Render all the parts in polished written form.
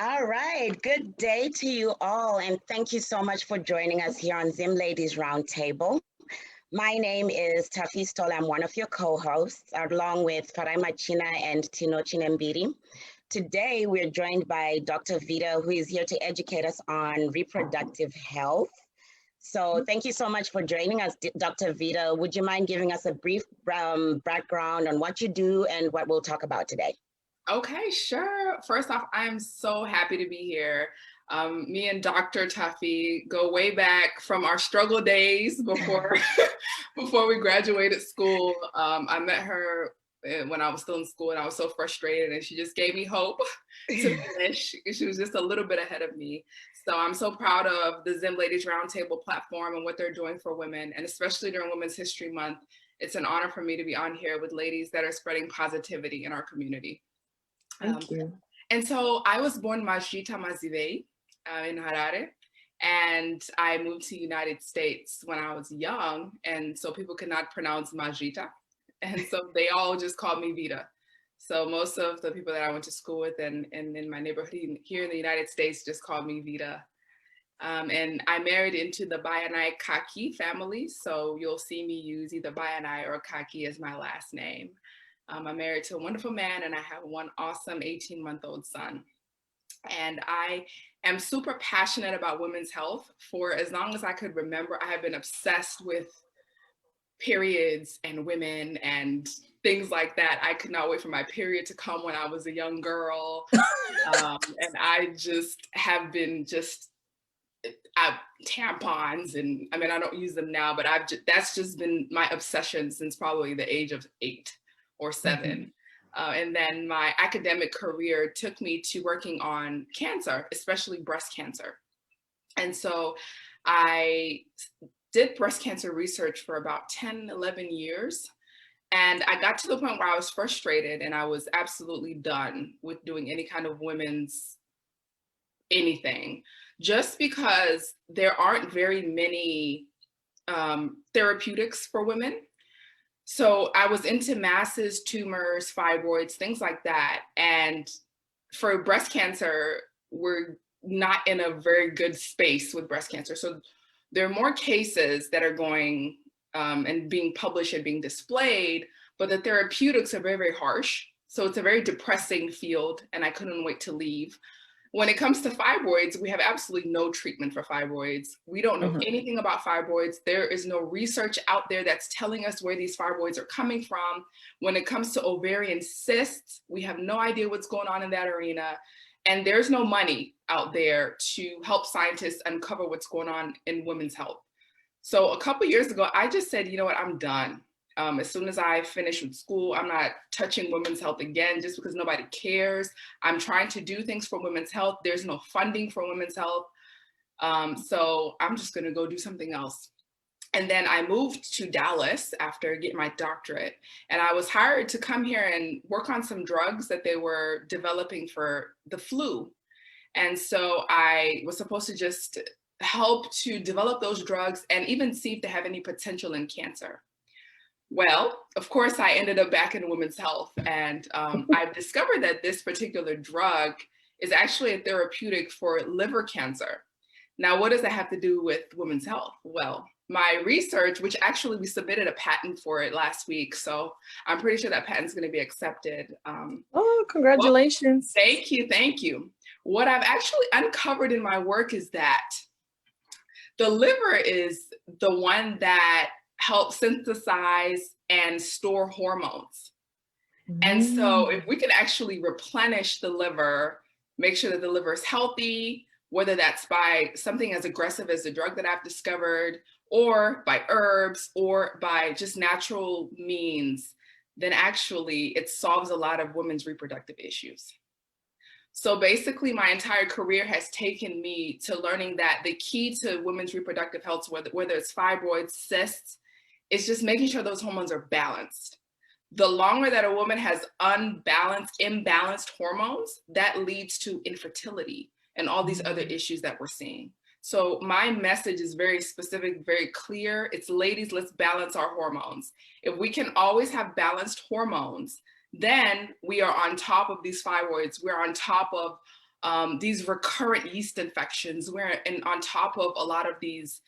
All right, good day to you all, and thank you so much for joining us here on Zim Ladies Roundtable. My name is Tafi Stoll. I'm one of your co-hosts, along with Farai Machina and Tino Chinembiri. Today, we're joined by Dr. Vita, who is here to educate us on reproductive health. So thank you so much for joining us, Dr. Vita. Would you mind giving us a brief background on what you do and what we'll talk about today? Okay, sure. First off, I'm so happy to be here. Me and Dr. Tuffy go way back from our struggle days before before we graduated school. I met her when I was still in school, and I was so frustrated, and she just gave me hope to finish. She was just a little bit ahead of me. So I'm so proud of the Zim Ladies Roundtable platform and what they're doing for women, and especially during Women's History Month. It's an honor for me to be on here with ladies that are spreading positivity in our community. Thank you. And so I was born Majita Mazivei in Harare, and I moved to the United States when I was young, and so people could not pronounce Majita, and so they all just called me Vita. So most of the people that I went to school with and in my neighborhood here in the United States just called me Vita. And I married into the Bayanai Kaki family, so you'll see me use either Bayanai or Kaki as my last name. I'm married to a wonderful man, and I have one awesome 18-month-old son. And I am super passionate about women's health. For as long as I could remember, I have been obsessed with periods and women and things like that. I could not wait for my period to come when I was a young girl. And I just have been tampons, and I mean, I don't use them now, but that's just been my obsession since probably the age of 8 or 7. And then my academic career took me to working on cancer, especially breast cancer. And so I did breast cancer research for about 10, 11 years. And I got to the point where I was frustrated and I was absolutely done with doing any kind of women's anything, just because there aren't very many therapeutics for women. So I was into masses, tumors, fibroids, things like that. And for breast cancer, we're not in a very good space with breast cancer. So there are more cases that are going and being published and being displayed, but the therapeutics are very, very harsh. So it's a very depressing field, and I couldn't wait to leave. When it comes to fibroids, we have absolutely no treatment for fibroids. We don't know anything about fibroids. There is no research out there that's telling us where these fibroids are coming from. When it comes to ovarian cysts, we have no idea what's going on in that arena. And there's no money out there to help scientists uncover what's going on in women's health. So a couple of years ago, I just said, you know what, I'm done. As soon as I finish with school, I'm not touching women's health again just because nobody cares. I'm trying to do things for women's health. There's no funding for women's health. So I'm just going to go do something else. And then I moved to Dallas after getting my doctorate. And I was hired to come here and work on some drugs that they were developing for the flu. And so I was supposed to just help to develop those drugs and even see if they have any potential in cancer. Well, of course, I ended up back in women's health, and I've discovered that this particular drug is actually a therapeutic for liver cancer. Now, what does that have to do with women's health? Well, my research, which actually we submitted a patent for it last week, so I'm pretty sure that patent's going to be accepted. Oh, congratulations. Well, thank you. What I've actually uncovered in my work is that the liver is the one that help synthesize and store hormones. And so if we can actually replenish the liver, make sure that the liver is healthy, whether that's by something as aggressive as the drug that I've discovered, or by herbs, or by just natural means, then actually it solves a lot of women's reproductive issues. So basically, my entire career has taken me to learning that the key to women's reproductive health, whether it's fibroids, cysts, is just making sure those hormones are balanced. The longer that a woman has imbalanced hormones, that leads to infertility and all these other issues that we're seeing. So my message is very specific, very clear. It's ladies, let's balance our hormones. If we can always have balanced hormones, then we are on top of these fibroids. We're on top of these recurrent yeast infections, and on top of a lot of these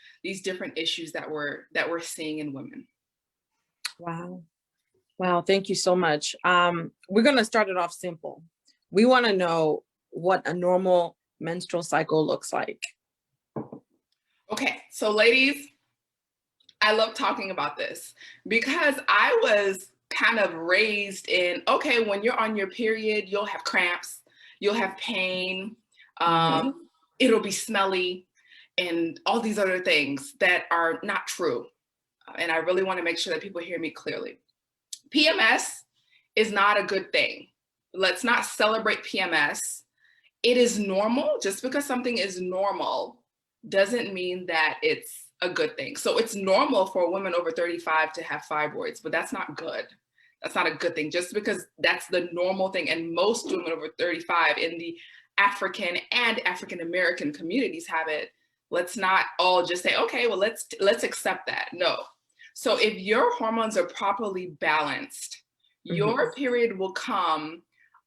different issues that we're seeing in women. Wow. Wow. Thank you so much. We're going to start it off simple. We want to know what a normal menstrual cycle looks like. Okay. So ladies, I love talking about this because I was kind of raised in, okay, when you're on your period, you'll have cramps, you'll have pain, it'll be smelly, and all these other things that are not true. And I really want to make sure that people hear me clearly. PMS is not a good thing. Let's not celebrate PMS. It is normal. Just because something is normal doesn't mean that it's a good thing. So it's normal for women over 35 to have fibroids, but that's not good. That's not a good thing. Just because that's the normal thing, and most women over 35 in the African and African American communities have it, let's not all just say, okay, well, let's accept that. No. So if your hormones are properly balanced, your period will come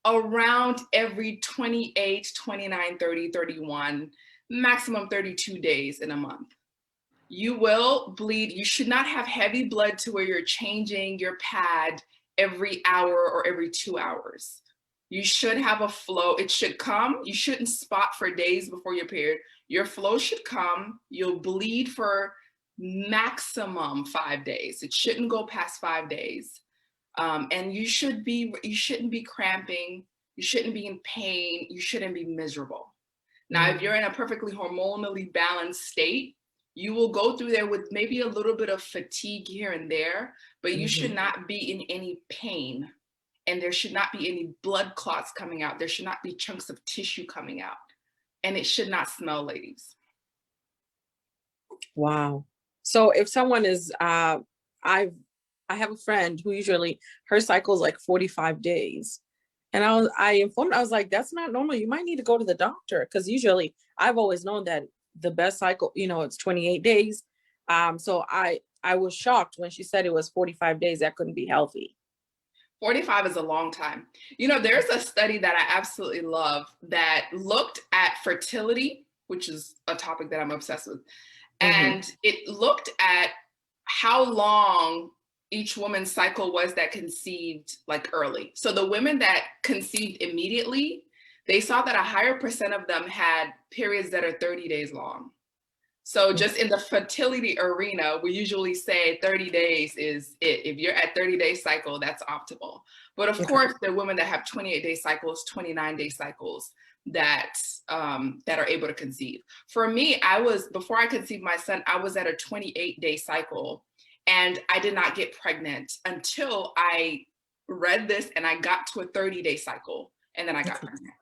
around every 28, 29, 30, 31, maximum 32 days in a month. You will bleed. You should not have heavy blood to where you're changing your pad every hour or every 2 hours. You should have a flow. It should come. You shouldn't spot for days before your period. Your flow should come. You'll bleed for maximum 5 days. It shouldn't go past 5 days. And you shouldn't be cramping. You shouldn't be in pain. You shouldn't be miserable. Now, if you're in a perfectly hormonally balanced state, you will go through there with maybe a little bit of fatigue here and there, but you should not be in any pain, and there should not be any blood clots coming out. There should not be chunks of tissue coming out, and it should not smell, ladies. Wow. So if someone is, I have a friend who usually her cycle is like 45 days. And I informed her, I was like, that's not normal. You might need to go to the doctor, because usually I've always known that the best cycle, it's 28 days. So I was shocked when she said it was 45 days. That couldn't be healthy. 45 is a long time. There's a study that I absolutely love that looked at fertility, which is a topic that I'm obsessed with. And it looked at how long each woman's cycle was that conceived like early. So the women that conceived immediately, they saw that a higher percent of them had periods that are 30 days long. So just in the fertility arena, we usually say 30 days is it. If you're at 30-day cycle, that's optimal. But of course, there are women that have 28-day cycles, 29-day cycles that are able to conceive. For me, before I conceived my son, I was at a 28-day cycle, and I did not get pregnant until I read this and I got to a 30-day cycle, and then I got pregnant.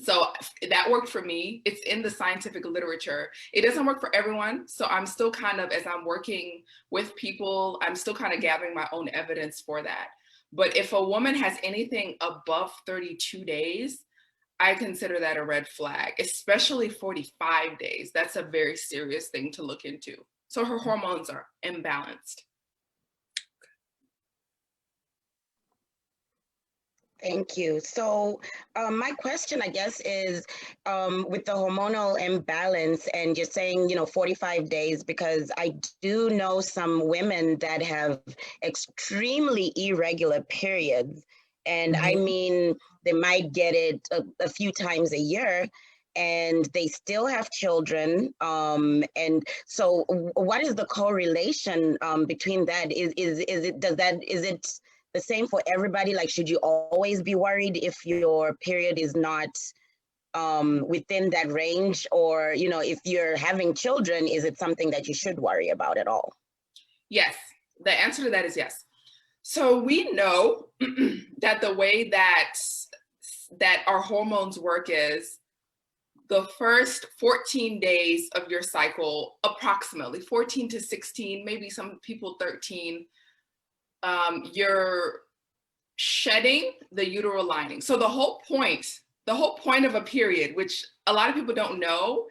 So that worked for me. It's in the scientific literature. It doesn't work for everyone. So I'm still kind of, as I'm working with people, I'm still kind of gathering my own evidence for that. But if a woman has anything above 32 days, I consider that a red flag, especially 45 days. That's a very serious thing to look into. So her hormones are imbalanced. Thank you. So my question, I guess, is with the hormonal imbalance, and you're saying, 45 days, because I do know some women that have extremely irregular periods. And I mean, they might get it a few times a year, and they still have children. And so what is the correlation between that? Is it the same for everybody? Like, should you always be worried if your period is not within that range? Or, if you're having children, is it something that you should worry about at all? Yes, the answer to that is yes. So we know that the way that our hormones work is the first 14 days of your cycle, approximately 14 to 16, maybe some people 13, you're shedding the uterine lining. So the whole point of a period, which a lot of people don't know,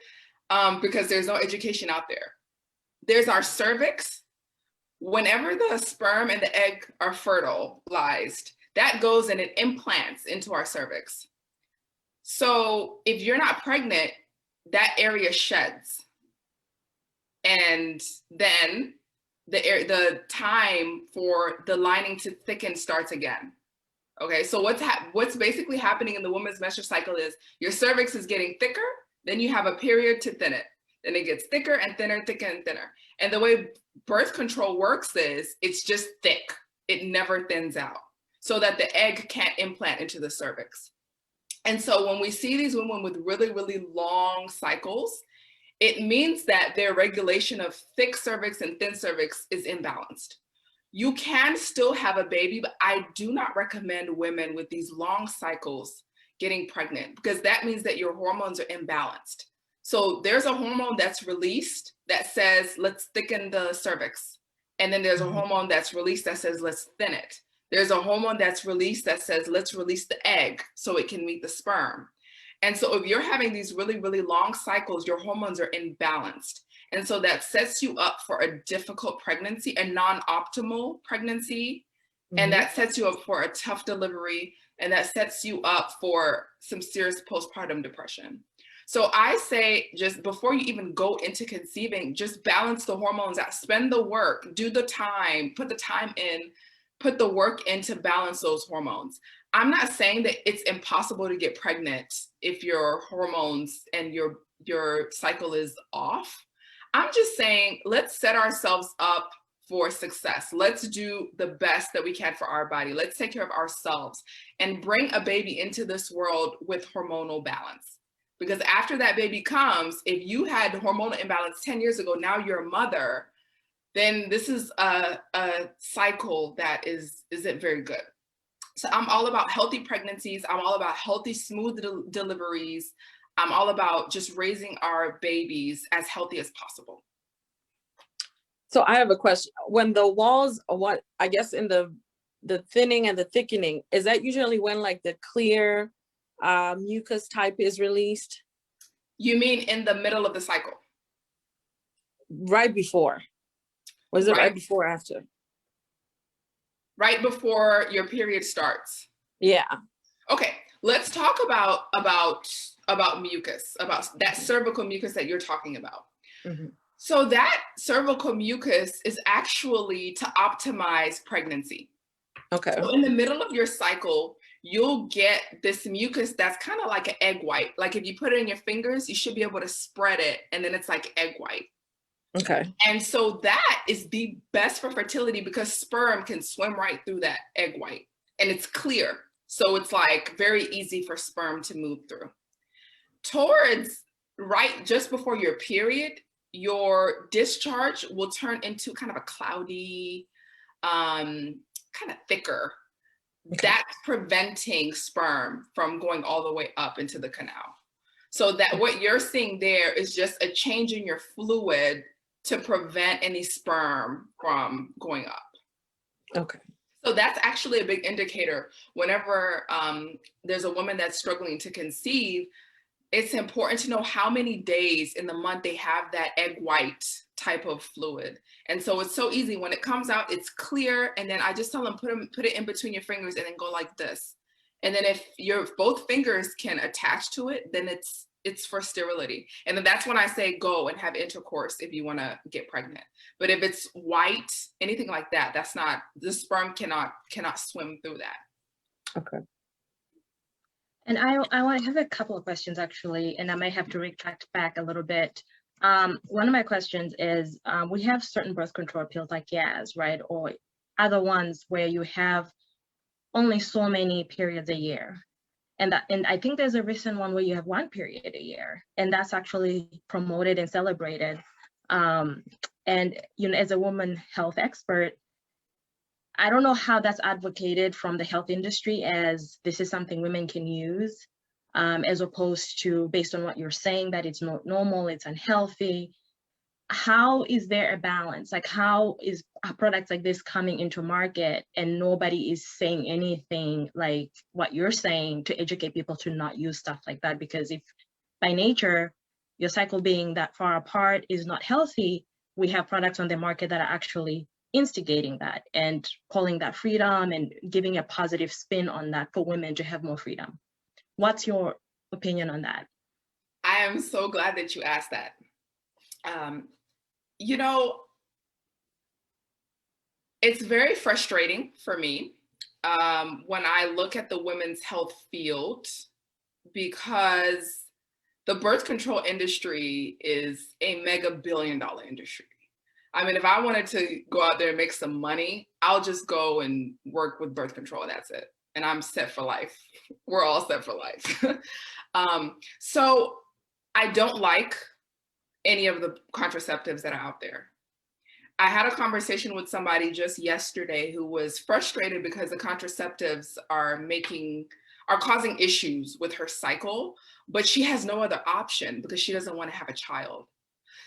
because there's no education out there. There's our cervix. Whenever the sperm and the egg are fertilized, that goes and it implants into our cervix. So if you're not pregnant, that area sheds. And then the time for the lining to thicken starts again. Okay, so what's basically happening in the woman's menstrual cycle is your cervix is getting thicker, then you have a period to thin it. Then it gets thicker and thinner, thicker and thinner. And the way birth control works is it's just thick. It never thins out so that the egg can't implant into the cervix. And so when we see these women with really, really long cycles, it means that their regulation of thick cervix and thin cervix is imbalanced. You can still have a baby, but I do not recommend women with these long cycles getting pregnant, because that means that your hormones are imbalanced. So there's a hormone that's released that says, let's thicken the cervix. And then there's a hormone that's released that says, let's thin it. There's a hormone that's released that says, let's release the egg so it can meet the sperm. And so if you're having these really, really long cycles, your hormones are imbalanced. And so that sets you up for a difficult pregnancy, a non-optimal pregnancy. And that sets you up for a tough delivery. And that sets you up for some serious postpartum depression. So I say, just before you even go into conceiving, just balance the hormones out, spend the work, do the time, put the time in, put the work in to balance those hormones. I'm not saying that it's impossible to get pregnant if your hormones and your cycle is off. I'm just saying, let's set ourselves up for success. Let's do the best that we can for our body. Let's take care of ourselves and bring a baby into this world with hormonal balance. Because after that baby comes, if you had hormonal imbalance 10 years ago, now you're a mother, then this is a cycle that isn't very good. So I'm all about healthy pregnancies. I'm all about healthy, smooth deliveries. I'm all about just raising our babies as healthy as possible. So I have a question. When the walls, what I guess in the thinning and the thickening, is that usually when like the clear mucus type is released? You mean in the middle of the cycle? Right before. Was it right before or after? Right before your period starts. Yeah. Okay, let's talk about mucus, about that cervical mucus that you're talking about. So that cervical mucus is actually to optimize pregnancy. Okay. So in the middle of your cycle, you'll get this mucus that's kind of like an egg white. Like if you put it in your fingers, you should be able to spread it, and then it's like egg white. Okay. And so that is the best for fertility because sperm can swim right through that egg white, and it's clear. So it's like very easy for sperm to move through. Towards right just before your period, your discharge will turn into kind of a cloudy, kind of thicker. Okay. That's preventing sperm from going all the way up into the canal. So that what you're seeing there is just a change in your fluid to prevent any sperm from going up. Okay. So that's actually a big indicator. Whenever there's a woman that's struggling to conceive, it's important to know how many days in the month they have that egg white type of fluid. And so it's so easy. When it comes out, it's clear. And then I just tell them, put it in between your fingers and then go like this. And then if your both fingers can attach to it, then it's for sterility. And then that's when I say go and have intercourse if you want to get pregnant. But if it's white, anything like that, that's not, the sperm cannot swim through that. Okay. And I have a couple of questions actually, and I might have to retract back a little bit. One of my questions is, we have certain birth control pills like Yaz, right? Or other ones where you have only so many periods a year. And I think there's a recent one where you have one period a year, and that's actually promoted and celebrated. And you know, as a woman health expert, I don't know how that's advocated from the health industry as this is something women can use, as opposed to based on what you're saying that it's not normal, it's unhealthy. How is there a balance? Like how is products like this coming into market and nobody is saying anything like what you're saying to educate people to not use stuff like that? Because if by nature, your cycle being that far apart is not healthy, we have products on the market that are actually instigating that and calling that freedom and giving a positive spin on that for women to have more freedom. What's your opinion on that? I am so glad that you asked that. You know, it's very frustrating for me when I look at the women's health field, because the birth control industry is a mega billion-dollar industry. I mean, if I wanted to go out there and make some money, I'll just go and work with birth control, and that's it. And I'm set for life. We're all set for life. So I don't like any of the contraceptives that are out there. I had a conversation with somebody just yesterday who was frustrated because the contraceptives are causing issues with her cycle, but she has no other option because she doesn't want to have a child.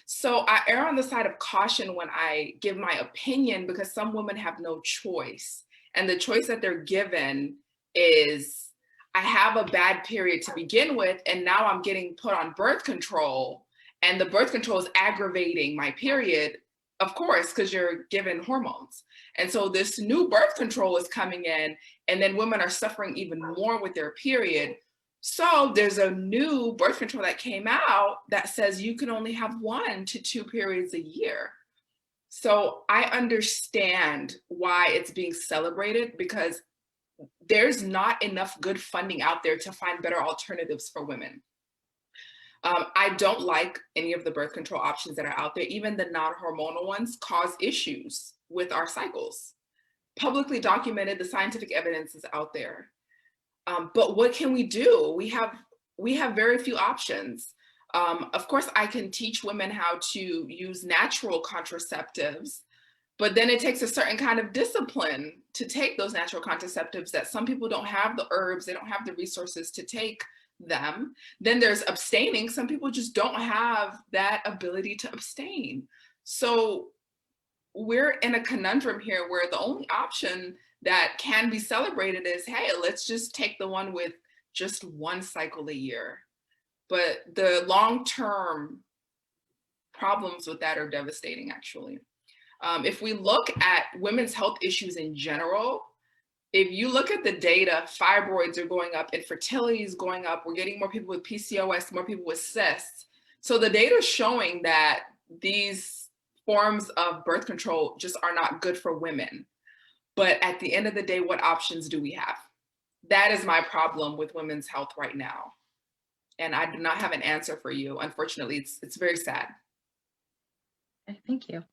So I err on the side of caution when I give my opinion, because some women have no choice. And the choice that they're given is, I have a bad period to begin with, and now I'm getting put on birth control, and the birth control is aggravating my period, of course, because you're given hormones. And so this new birth control is coming in, and then women are suffering even more with their period. So there's a new birth control that came out that says you can only have 1 to 2 periods a year. So I understand why it's being celebrated, because there's not enough good funding out there to find better alternatives for women. I don't like any of the birth control options that are out there. Even the non-hormonal ones cause issues with our cycles. Publicly documented, the scientific evidence is out there. But what can we do? We have very few options. Of course, I can teach women how to use natural contraceptives, but then it takes a certain kind of discipline to take those natural contraceptives that some people don't have the herbs, they don't have the resources to take them. Then there's abstaining. Some people just don't have that ability to abstain. So we're in a conundrum here where the only option that can be celebrated is, hey, let's just take the one with just 1 cycle a year. But the long-term problems with that are devastating, actually. If we look at women's health issues in general, if you look at the data, fibroids are going up, infertility is going up, we're getting more people with PCOS, more people with cysts. So the data is showing that these forms of birth control just are not good for women. But at the end of the day, what options do we have? That is my problem with women's health right now. And I do not have an answer for you. Unfortunately, it's very sad. Okay, thank you.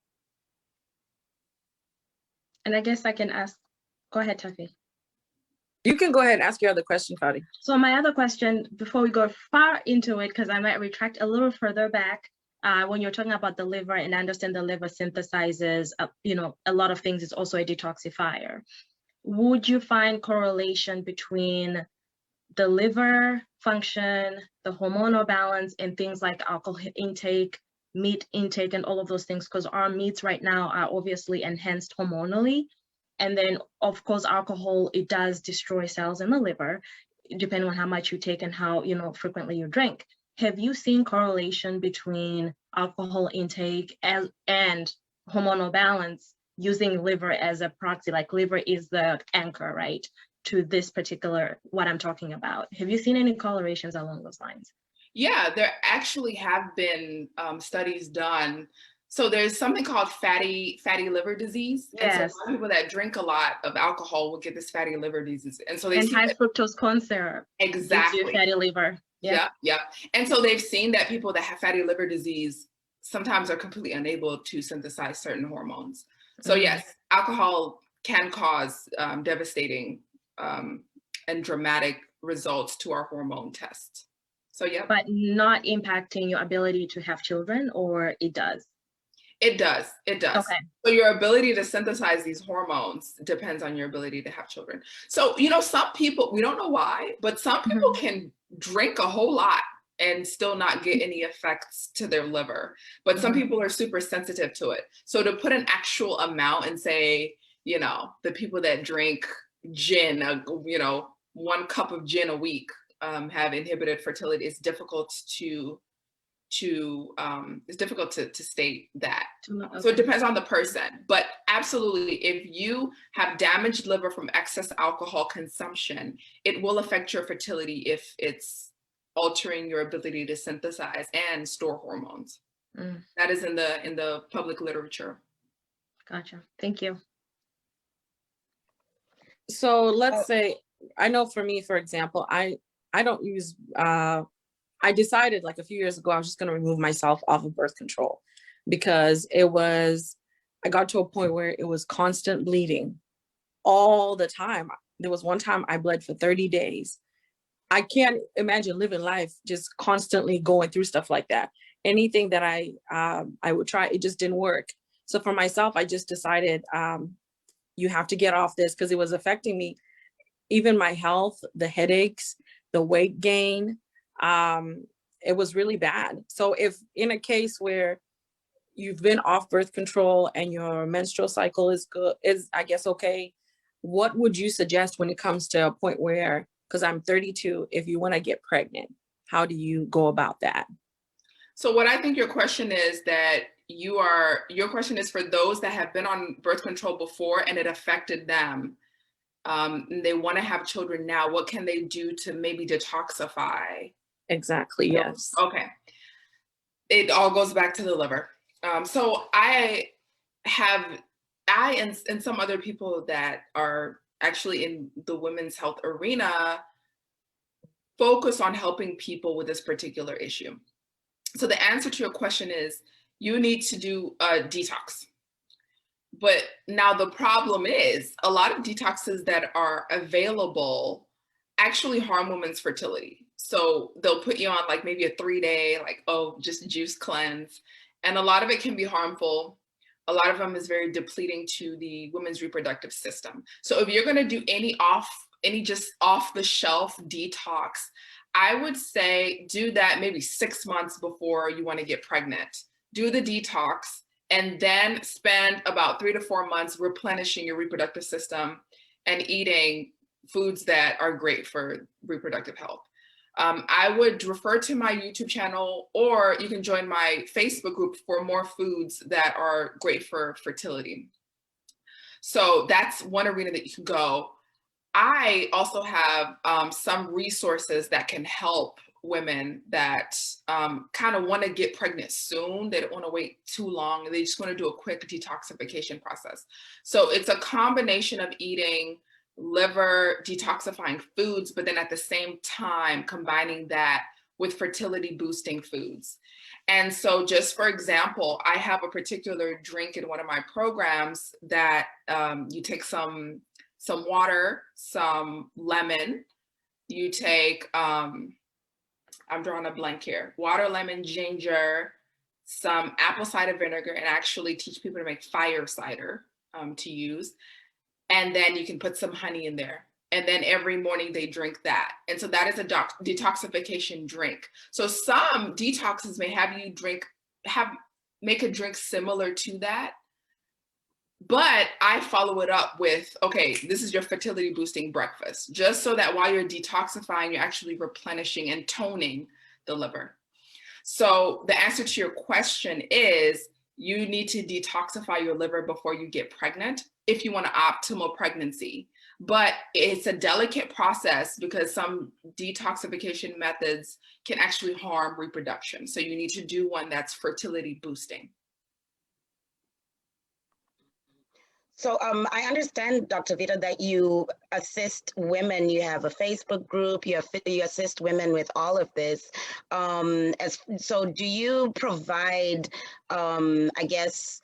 And I guess I can ask, go ahead, Taffy. You can go ahead and ask your other question, Fadi. So my other question, before we go far into it, because I might retract a little further back, when you're talking about the liver, and I understand the liver synthesizes, a lot of things, it's also a detoxifier. Would you find correlation between the liver function, the hormonal balance, and things like alcohol intake, meat intake, and all of those things? Because our meats right now are obviously enhanced hormonally. And then, of course, alcohol, it does destroy cells in the liver, depending on how much you take and how frequently you drink. Have you seen correlation between alcohol intake and hormonal balance using liver as a proxy? Like, liver is the anchor, right, to this particular, what I'm talking about. Have you seen any correlations along those lines? Yeah, there actually have been studies done. So there's something called fatty liver disease. Yes. And so a lot of people that drink a lot of alcohol will get this fatty liver disease. And so they see high fructose corn syrup exactly gives you fatty liver. Yeah. And so they've seen that people that have fatty liver disease sometimes are completely unable to synthesize certain hormones. So yes, alcohol can cause devastating and dramatic results to our hormone test. So yeah. But not impacting your ability to have children, or it does? It does. Okay. So your ability to synthesize these hormones depends on your ability to have children. So, some people, we don't know why, but some people can drink a whole lot and still not get any effects to their liver. But some people are super sensitive to it. So to put an actual amount and say, the people that drink gin, 1 cup of gin a week have inhibited fertility, it's difficult to state that. Okay. So it depends on the person, but absolutely, if you have damaged liver from excess alcohol consumption, it will affect your fertility if it's altering your ability to synthesize and store hormones. Mm, That is in the public literature. gotcha. Thank you. So Oh, let's say, I know for me, for example, I don't use, I decided like a few years ago, I was just going to remove myself off of birth control because I got to a point where it was constant bleeding all the time. There was one time I bled for 30 days. I can't imagine living life just constantly going through stuff like that. Anything that I would try, it just didn't work. So for myself, I just decided, you have to get off this because it was affecting me, even my health, the headaches, the weight gain. It was really bad. So if in a case where you've been off birth control and your menstrual cycle is I guess, okay, what would you suggest when it comes to a point where, because I'm 32, if you want to get pregnant, how do you go about that? So what I think your question is that your question is for those that have been on birth control before and it affected them. And they want to have children now. What can they do to maybe detoxify? Exactly, yes. Okay. It all goes back to the liver. So I and some other people that are actually in the women's health arena focus on helping people with this particular issue. So the answer to your question is you need to do a detox. But now the problem is a lot of detoxes that are available actually harm women's fertility. So they'll put you on like maybe a 3-day, like, oh, just juice cleanse. And a lot of it can be harmful. A lot of them is very depleting to the women's reproductive system. So if you're going to do any just off the shelf detox, I would say do that maybe 6 months before you want to get pregnant. Do the detox and then spend about 3 to 4 months replenishing your reproductive system and eating foods that are great for reproductive health. I would refer to my YouTube channel, or you can join my Facebook group for more foods that are great for fertility. So that's one arena that you can go. I also have some resources that can help women that kind of want to get pregnant soon. They don't want to wait too long. They just want to do a quick detoxification process. So it's a combination of eating liver detoxifying foods, but then at the same time combining that with fertility boosting foods. And so just for example, I have a particular drink in one of my programs that you take some water, some lemon, you take, I'm drawing a blank here, water, lemon, ginger, some apple cider vinegar, and actually teach people to make fire cider to use. And then you can put some honey in there. And then every morning they drink that. And so that is a detoxification drink. So some detoxes may have you make a drink similar to that. But I follow it up with, okay, this is your fertility boosting breakfast, just so that while you're detoxifying, you're actually replenishing and toning the liver. So the answer to your question is you need to detoxify your liver before you get pregnant if you want an optimal pregnancy. But it's a delicate process because some detoxification methods can actually harm reproduction. So you need to do one that's fertility boosting. So I understand, Dr. Vita, that you assist women. You have a Facebook group. You assist women with all of this. So do you provide, I guess,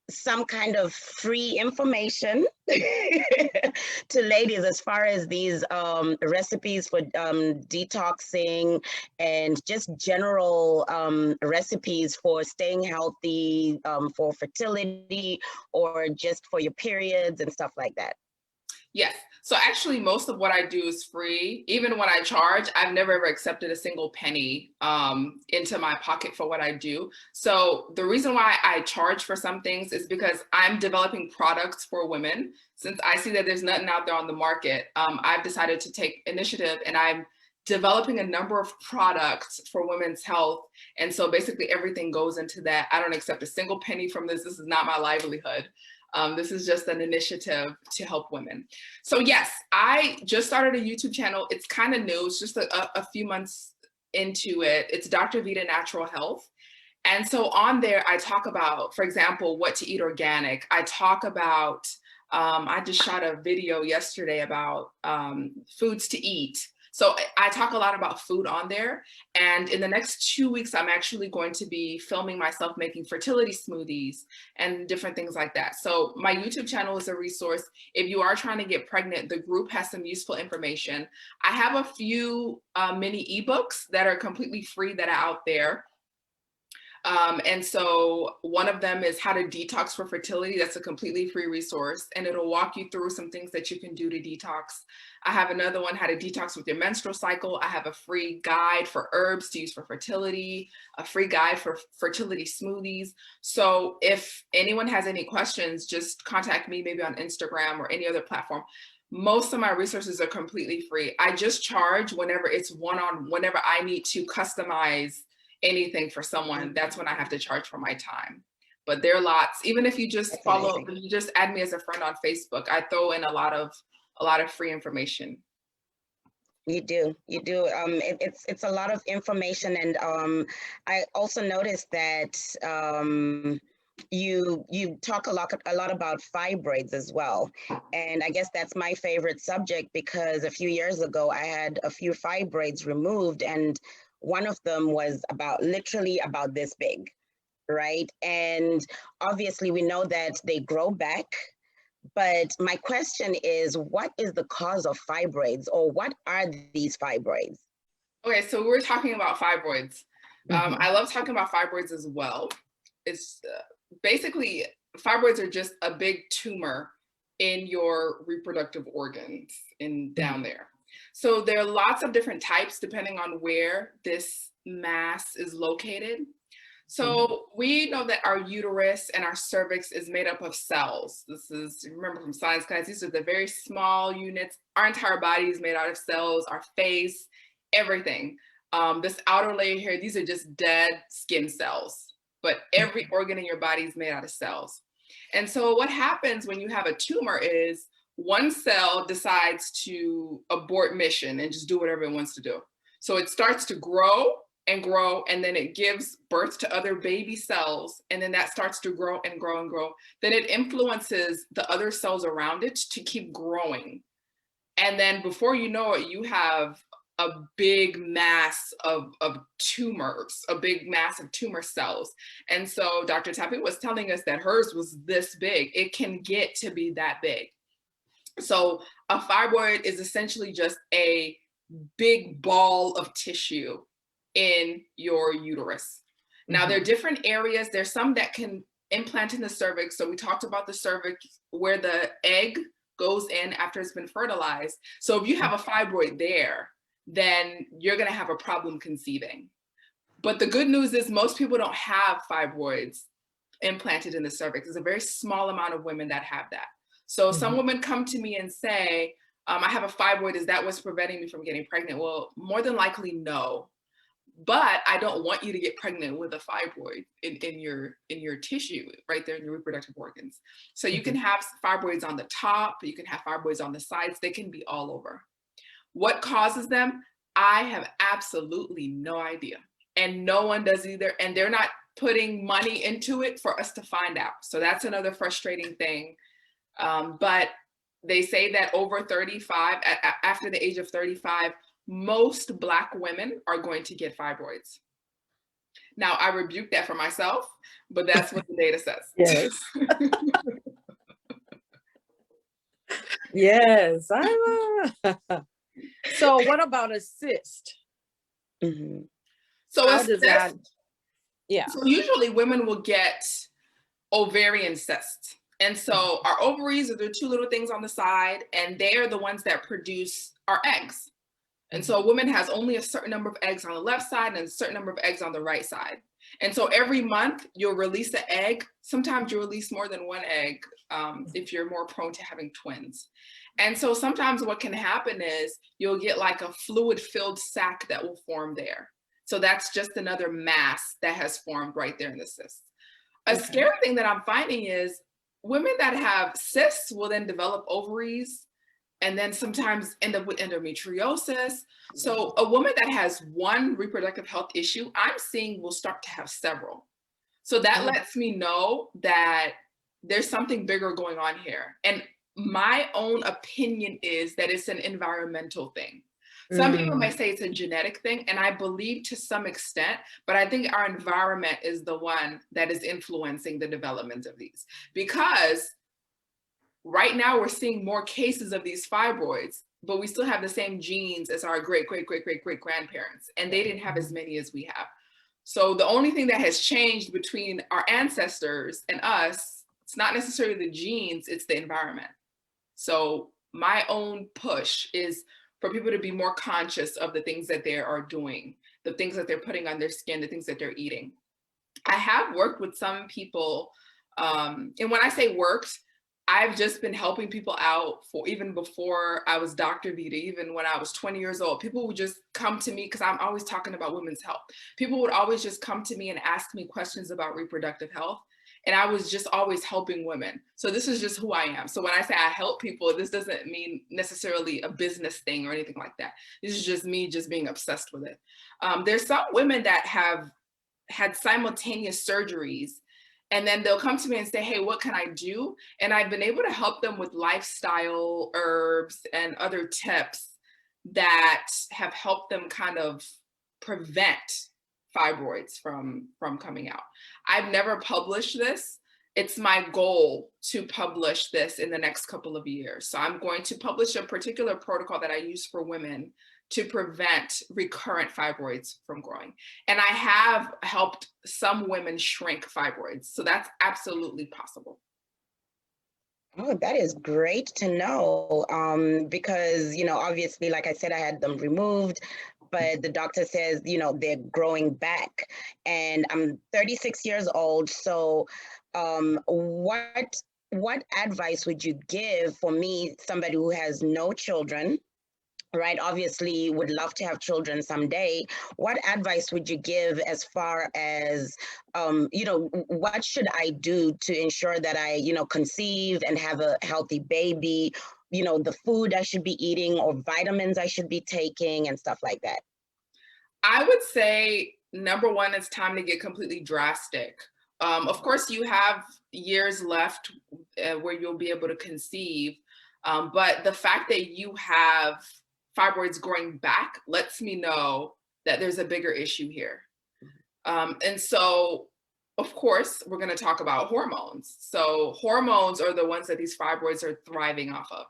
some kind of free information to ladies as far as these recipes for detoxing and just general recipes for staying healthy, for fertility, or just for your periods and stuff like that? Yes. So actually most of what I do is free. Even when I charge, I've never ever accepted a single penny into my pocket for what I do. So the reason why I charge for some things is because I'm developing products for women. Since I see that there's nothing out there on the market, I've decided to take initiative, and I'm developing a number of products for women's health. And so basically everything goes into that. I don't accept a single penny from this. This is not my livelihood. This is just an initiative to help women. So yes, I just started a YouTube channel. It's kind of new. It's just a few months into it. It's Dr. Vita Natural Health. And so on there, I talk about, for example, what to eat organic. I talk about, I just shot a video yesterday about foods to eat. So I talk a lot about food on there. And in the next 2 weeks, I'm actually going to be filming myself making fertility smoothies and different things like that. So my YouTube channel is a resource. If you are trying to get pregnant, the group has some useful information. I have a few mini ebooks that are completely free that are out there. And so one of them is How to Detox for Fertility. That's a completely free resource, and it'll walk you through some things that you can do to detox. I have another one, How to Detox with Your Menstrual Cycle. I have a free guide for herbs to use for fertility, a free guide for fertility smoothies. So if anyone has any questions, just contact me maybe on Instagram or any other platform. Most of my resources are completely free. I just charge whenever it's whenever I need to customize anything for someone. That's when I have to charge for my time. But there are lots. Even if you just if you just add me as a friend on Facebook, I throw in a lot of free information. You do. It's a lot of information, and I also noticed that you talk a lot about fibroids as well, and I guess that's my favorite subject, because a few years ago I had a few fibroids removed, and one of them was literally about this big, right? And obviously we know that they grow back, but my question is, what is the cause of fibroids, or what are these fibroids? Okay, so we're talking about fibroids. I love talking about fibroids as well. It's basically, fibroids are just a big tumor in your reproductive organs down there. So there are lots of different types depending on where this mass is located. So we know that our uterus and our cervix is made up of cells. This is, remember from science class, these are the very small units. Our entire body is made out of cells, our face, everything. This outer layer here, these are just dead skin cells, but every organ in your body is made out of cells. And so what happens when you have a tumor is one cell decides to abort mission and just do whatever it wants to do. So it starts to grow, and then it gives birth to other baby cells, and then that starts to grow and grow and grow. Then it influences the other cells around it to keep growing. And then before you know it, you have a big mass of tumors, a big mass of tumor cells. And so Dr. Tapi was telling us that hers was this big. It can get to be that big. So a fibroid is essentially just a big ball of tissue in your uterus. Now there are different areas. There's some that can implant in the cervix. So we talked about the cervix, where the egg goes in after it's been fertilized. So if you have a fibroid there, then you're gonna have a problem conceiving. But the good news is most people don't have fibroids implanted in the cervix. There's a very small amount of women that have that. So some women come to me and say, I have a fibroid, is that what's preventing me from getting pregnant? Well, more than likely, no. But I don't want you to get pregnant with a fibroid in your tissue, right there in your reproductive organs. So you can have fibroids on the top, you can have fibroids on the sides, they can be all over. What causes them? I have absolutely no idea. And no one does either. And they're not putting money into it for us to find out. So that's another frustrating thing. But they say that over 35, after the age of 35, most Black women are going to get fibroids. Now, I rebuke that for myself, but that's what the data says. Yes. Yes. So what about a cyst? So how does that? Yeah. So usually women will get ovarian cysts. And so our ovaries are the two little things on the side, and they are the ones that produce our eggs. And so a woman has only a certain number of eggs on the left side and a certain number of eggs on the right side. And so every month you'll release an egg. Sometimes you release more than one egg if you're more prone to having twins. And so sometimes what can happen is you'll get like a fluid-filled sac that will form there. So that's just another mass that has formed right there in the cyst. A scary thing that I'm finding is women that have cysts will then develop ovaries and then sometimes end up with endometriosis. So a woman that has one reproductive health issue, I'm seeing will start to have several. So that lets me know that there's something bigger going on here. And my own opinion is that it's an environmental thing. Some people may say it's a genetic thing, and I believe to some extent, but I think our environment is the one that is influencing the development of these. Because right now we're seeing more cases of these fibroids, but we still have the same genes as our great grandparents, and they didn't have as many as we have. So the only thing that has changed between our ancestors and us, it's not necessarily the genes, it's the environment. So my own push is for people to be more conscious of the things that they are doing, the things that they're putting on their skin, the things that they're eating. I have worked with some people, and when I say worked, I've just been helping people out for even before I was Dr. Vita, even when I was 20 years old. People would just come to me because I'm always talking about women's health. People would always just come to me and ask me questions about reproductive health. And I was just always helping women. So this is just who I am. So when I say I help people, this doesn't mean necessarily a business thing or anything like that. This is just me just being obsessed with it. There's some women that have had simultaneous surgeries, and then they'll come to me and say, hey, what can I do? And I've been able to help them with lifestyle herbs and other tips that have helped them kind of prevent fibroids from coming out. I've never published this. It's my goal to publish this in the next couple of years. So I'm going to publish a particular protocol that I use for women to prevent recurrent fibroids from growing. And I have helped some women shrink fibroids. So that's absolutely possible. Oh, that is great to know. Because, obviously, like I said, I had them removed, but the doctor says, they're growing back. And I'm 36 years old. So what advice would you give for me, somebody who has no children, right? Obviously would love to have children someday. What advice would you give as far as, what should I do to ensure that I, conceive and have a healthy baby, the food I should be eating or vitamins I should be taking and stuff like that? I would say, number one, it's time to get completely drastic. Of course, you have years left where you'll be able to conceive, but the fact that you have fibroids growing back lets me know that there's a bigger issue here. And so, of course, we're going to talk about hormones. So hormones are the ones that these fibroids are thriving off of.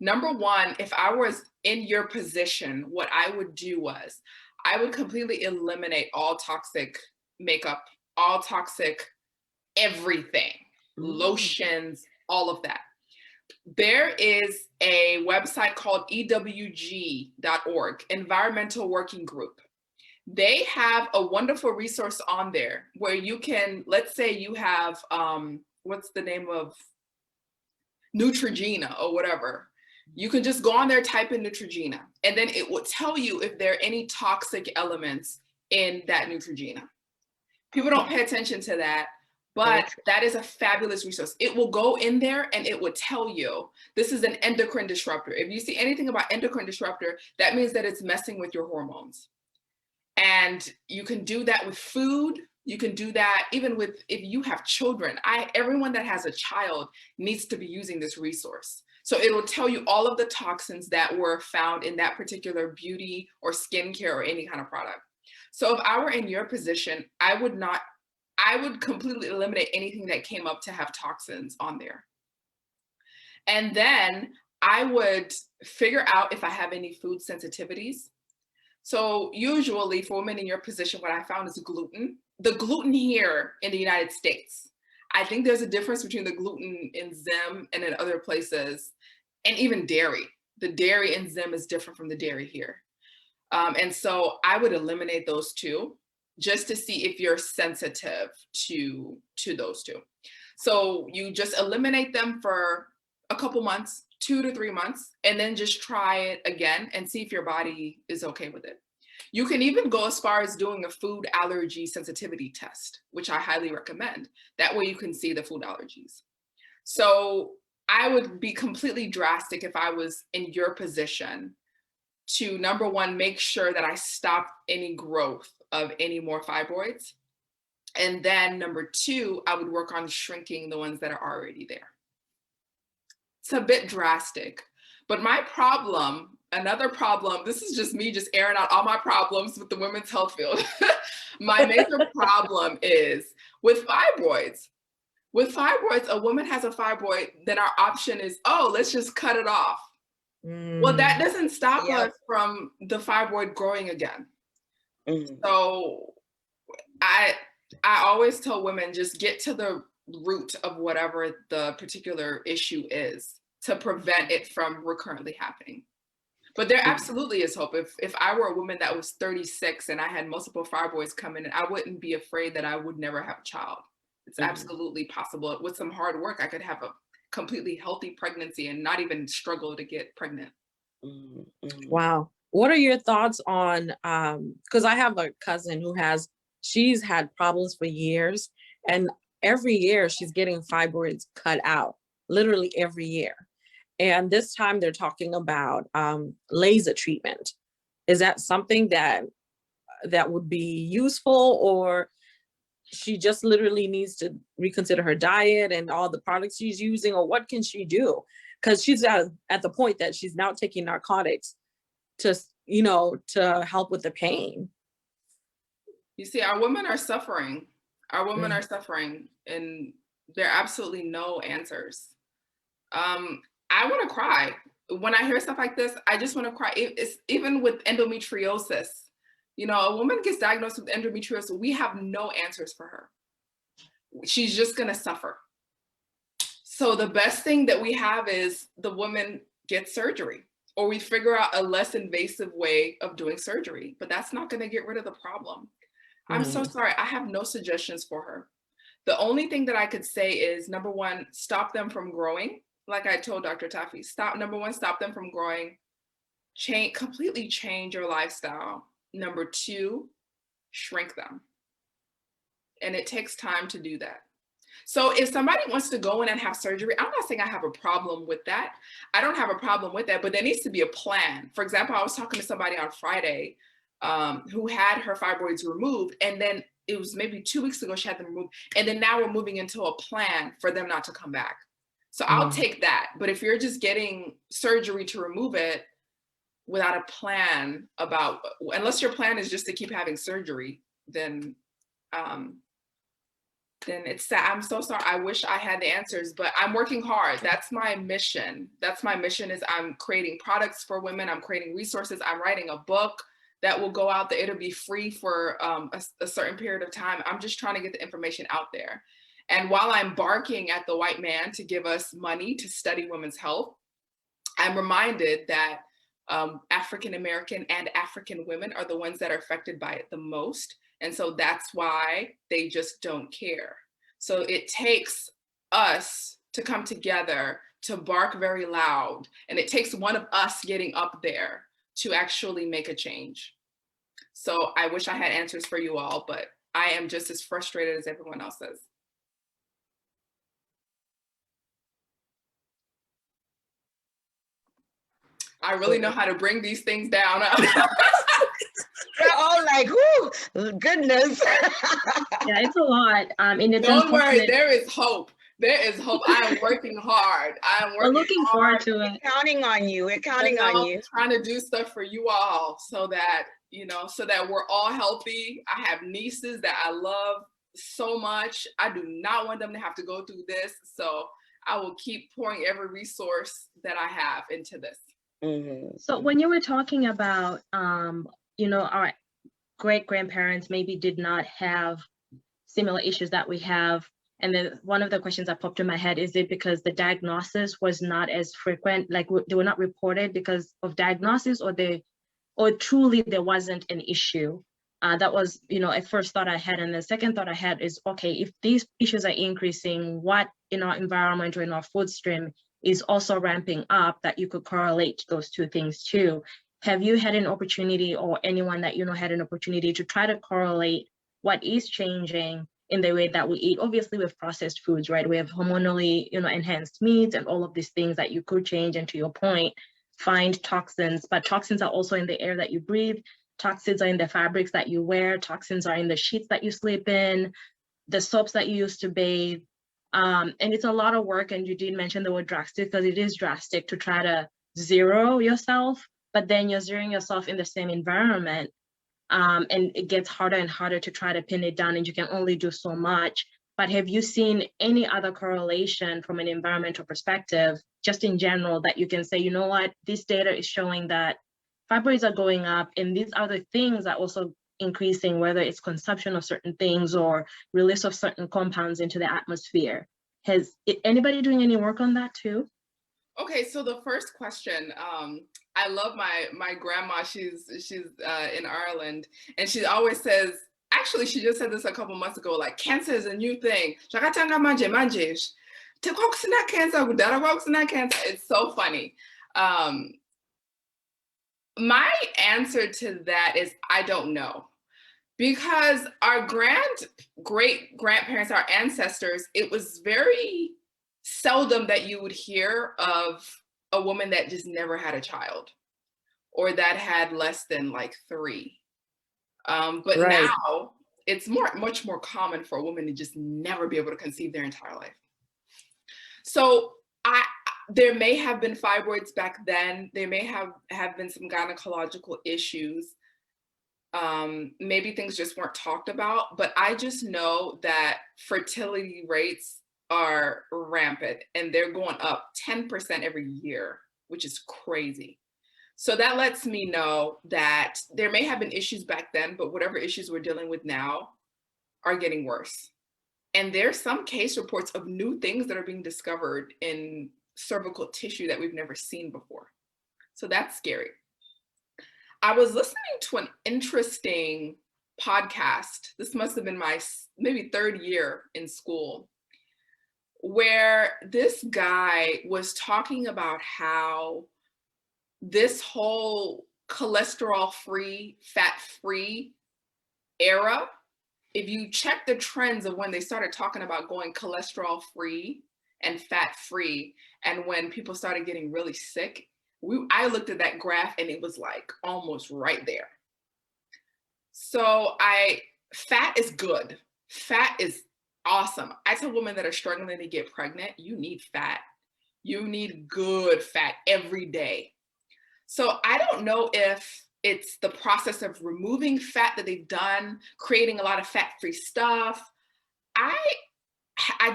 Number one, if I was in your position, what I would do was I would completely eliminate all toxic makeup, all toxic everything, lotions, all of that. There is a website called EWG.org, Environmental Working Group. They have a wonderful resource on there where you can, let's say you have, what's the name of Neutrogena or whatever. You can just go on there, type in Neutrogena, and then it will tell you if there are any toxic elements in that Neutrogena. People don't pay attention to that, but that is a fabulous resource. It will go in there and it will tell you this is an endocrine disruptor. If you see anything about endocrine disruptor, that means that it's messing with your hormones. And you can do that with food. You can do that even with, if you have children. Everyone that has a child needs to be using this resource. So it will tell you all of the toxins that were found in that particular beauty or skincare or any kind of product. So if I were in your position, I would completely eliminate anything that came up to have toxins on there. And then I would figure out if I have any food sensitivities. So usually for women in your position, what I found is gluten. The gluten here in the United States, I think there's a difference between the gluten in Zim and in other places, and even dairy. The dairy in Zim is different from the dairy here. And so I would eliminate those two just to see if you're sensitive to those two. So you just eliminate them for a couple months, 2 to 3 months, and then just try it again and see if your body is okay with it. You can even go as far as doing a food allergy sensitivity test, which I highly recommend. That way you can see the food allergies. So I would be completely drastic if I was in your position to, number one, make sure that I stop any growth of any more fibroids. And then number two, I would work on shrinking the ones that are already there. It's a bit drastic, but my problem, another problem, this is just me just airing out all my problems with the women's health field. My major problem is with fibroids. With fibroids, a woman has a fibroid, then our option is, oh, let's just cut it off. Well, that doesn't stop us from the fibroid growing again. So I always tell women, just get to the root of whatever the particular issue is to prevent it from recurrently happening. But there absolutely is hope. If I were a woman that was 36 and I had multiple fibroids come in, I wouldn't be afraid that I would never have a child. It's absolutely possible. With some hard work, I could have a completely healthy pregnancy and not even struggle to get pregnant. Wow. What are your thoughts on, because I have a cousin who she's had problems for years, and every year she's getting fibroids cut out, literally every year. And this time they're talking about laser treatment. Is that something that would be useful, or she just literally needs to reconsider her diet and all the products she's using, or what can she do? Because she's at the point that she's now taking narcotics to, to help with the pain. You see, our women are suffering. Our women are suffering, and there are absolutely no answers. I want to cry. When I hear stuff like this, I just want to cry. It's even with endometriosis. A woman gets diagnosed with endometriosis, we have no answers for her. She's just going to suffer. So the best thing that we have is the woman gets surgery, or we figure out a less invasive way of doing surgery, but that's not going to get rid of the problem. I'm so sorry. I have no suggestions for her. The only thing that I could say is, number one, stop them from growing. Like I told Dr. Taffy, number one, stop them from growing. Completely change your lifestyle. Number two, shrink them. And it takes time to do that. So if somebody wants to go in and have surgery, I'm not saying I have a problem with that. I don't have a problem with that, but there needs to be a plan. For example, I was talking to somebody on Friday who had her fibroids removed, and then it was maybe 2 weeks ago she had them removed, and then now we're moving into a plan for them not to come back. So I'll take that. But if you're just getting surgery to remove it without a plan unless your plan is just to keep having surgery, then it's sad. I'm so sorry. I wish I had the answers, but I'm working hard. That's my mission. Is I'm creating products for women. I'm creating resources. I'm writing a book that will go out there. It'll be free for a certain period of time. I'm just trying to get the information out there. And while I'm barking at the white man to give us money to study women's health, I'm reminded that African-American and African women are the ones that are affected by it the most. And so that's why they just don't care. So it takes us to come together to bark very loud. And it takes one of us getting up there to actually make a change. So I wish I had answers for you all, but I am just as frustrated as everyone else is. I really know how to bring these things down. We're all like, whoo, goodness. Yeah, it's a lot. Don't worry, there is hope. There is hope. I am working hard. We're looking forward to it. We're counting on you. We're counting on you. Trying to do stuff for you all so that, so that we're all healthy. I have nieces that I love so much. I do not want them to have to go through this. So I will keep pouring every resource that I have into this. So when you were talking about, our great-grandparents maybe did not have similar issues that we have, and then one of the questions that popped in my head, is it because the diagnosis was not as frequent, like they were not reported because of diagnosis, or truly there wasn't an issue? That was, a first thought I had. And the second thought I had is, okay, if these issues are increasing, what in our environment or in our food stream is also ramping up that you could correlate those two things too? Have you had an opportunity, or anyone that had an opportunity to try to correlate what is changing in the way that we eat. Obviously, with processed foods, right? We have hormonally, enhanced meats and all of these things that you could change. And to your point, find toxins, but toxins are also in the air that you breathe. Toxins are in the fabrics that you wear. Toxins are in the sheets that you sleep in, the soaps that you use to bathe. And it's a lot of work. And you did mention the word drastic, because it is drastic to try to zero yourself, but then you're zeroing yourself in the same environment. And it gets harder and harder to try to pin it down, and you can only do so much. But have you seen any other correlation from an environmental perspective, just in general, that you can say, you know what, this data is showing that fibroids are going up, and these other things are also increasing, whether it's consumption of certain things or release of certain compounds into the atmosphere? Has anybody doing any work on that too? Okay, so the first question, I love my grandma. She's in Ireland, and she always says, actually, she just said this a couple months ago, like, cancer is a new thing. It's so funny. My answer to that is I don't know, because our great grandparents, our ancestors, it was very seldom that you would hear of a woman that just never had a child, or that had less than like 3. But Right. now it's much more common for a woman to just never be able to conceive their entire life. So there may have been fibroids back then. There may have been some gynecological issues. Maybe things just weren't talked about, but I just know that fertility rates are rampant, and they're going up 10% every year, which is crazy. So that lets me know that there may have been issues back then, but whatever issues we're dealing with now are getting worse. And there's some case reports of new things that are being discovered in cervical tissue that we've never seen before. So that's scary. I was listening to an interesting podcast. This must have been my maybe 3rd year in school, where this guy was talking about how this whole cholesterol-free, fat-free era, if you check the trends of when they started talking about going cholesterol-free and fat-free, and when people started getting really sick, I looked at that graph and it was like almost right there. So fat is good. Fat is awesome. I tell women that are struggling to get pregnant, you need fat. You need good fat every day. So I don't know if it's the process of removing fat that they've done, creating a lot of fat-free stuff. I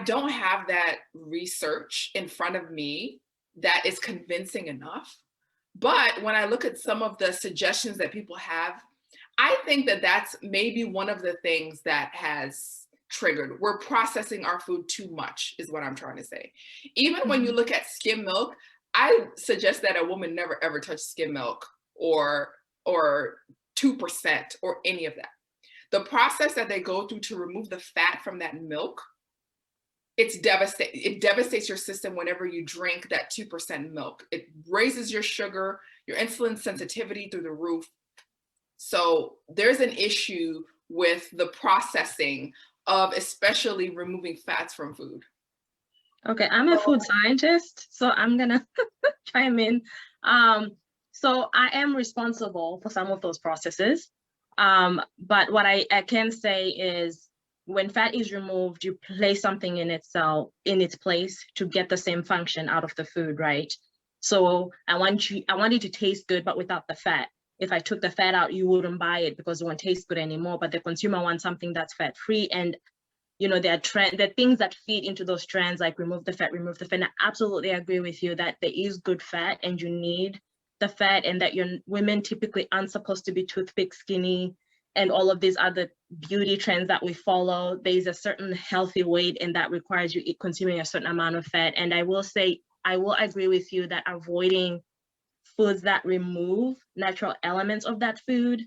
don't have that research in front of me that is convincing enough. But when I look at some of the suggestions that people have, I think that that's maybe one of the things that has triggered. We're processing our food too much, is what I'm trying to say. Even when you look at skim milk, I suggest that a woman never ever touch skim milk or 2% or any of that. The process that they go through to remove the fat from that milk, it devastates your system whenever you drink that 2% milk. It raises your sugar, your insulin sensitivity through the roof. So there's an issue with the processing of especially removing fats from food. Okay, I'm a food scientist, so I'm gonna chime in. So I am responsible for some of those processes. But what I can say is, when fat is removed, you place something in its place to get the same function out of the food, right? So I want it to taste good, but without the fat. If I took the fat out, you wouldn't buy it because it won't taste good anymore. But the consumer wants something that's fat-free, and there are things that feed into those trends, like remove the fat. And I absolutely agree with you that there is good fat and you need the fat, and that women typically aren't supposed to be toothpick skinny and all of these other beauty trends that we follow. There's a certain healthy weight, and that requires you consuming a certain amount of fat. And I will say, I will agree with you that avoiding foods that remove natural elements of that food,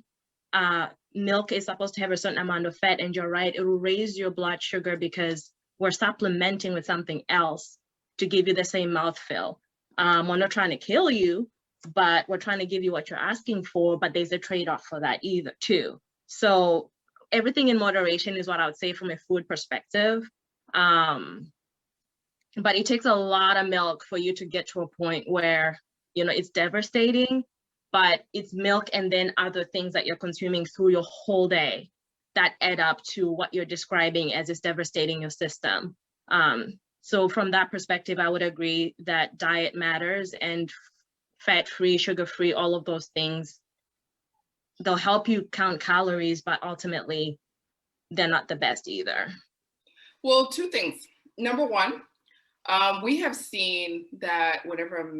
milk is supposed to have a certain amount of fat, and you're right, it will raise your blood sugar because we're supplementing with something else to give you the same mouthfeel. We're not trying to kill you, but we're trying to give you what you're asking for, but there's a trade-off for that either too. So everything in moderation is what I would say from a food perspective. But it takes a lot of milk for you to get to a point where, you know, it's devastating, but it's milk and then other things that you're consuming through your whole day that add up to what you're describing as it's devastating your system. So from that perspective, I would agree that diet matters, and fat-free, sugar-free, all of those things, they'll help you count calories, but ultimately they're not the best either. Well, two things. Number one, we have seen that whenever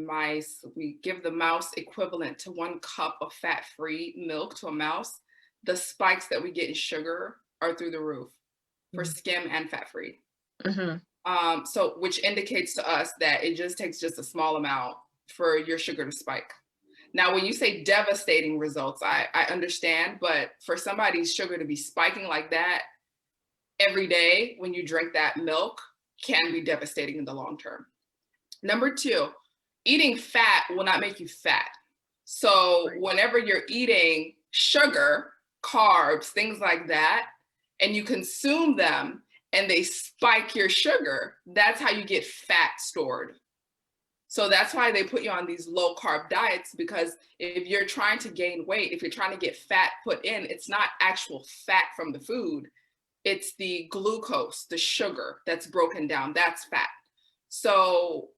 we give the mouse equivalent to 1 cup of fat-free milk to a mouse, the spikes that we get in sugar are through the roof for skim and fat-free. So which indicates to us that it just takes just a small amount for your sugar to spike. Now, when you say devastating results, I understand, but for somebody's sugar to be spiking like that every day when you drink that milk can be devastating in the long term. Number two, eating fat will not make you fat. So whenever you're eating sugar, carbs, things like that, and you consume them and they spike your sugar, that's how you get fat stored. So that's why they put you on these low carb diets, because if you're trying to gain weight, if you're trying to get fat put in, it's not actual fat from the food. It's the glucose, the sugar that's broken down, that's fat. So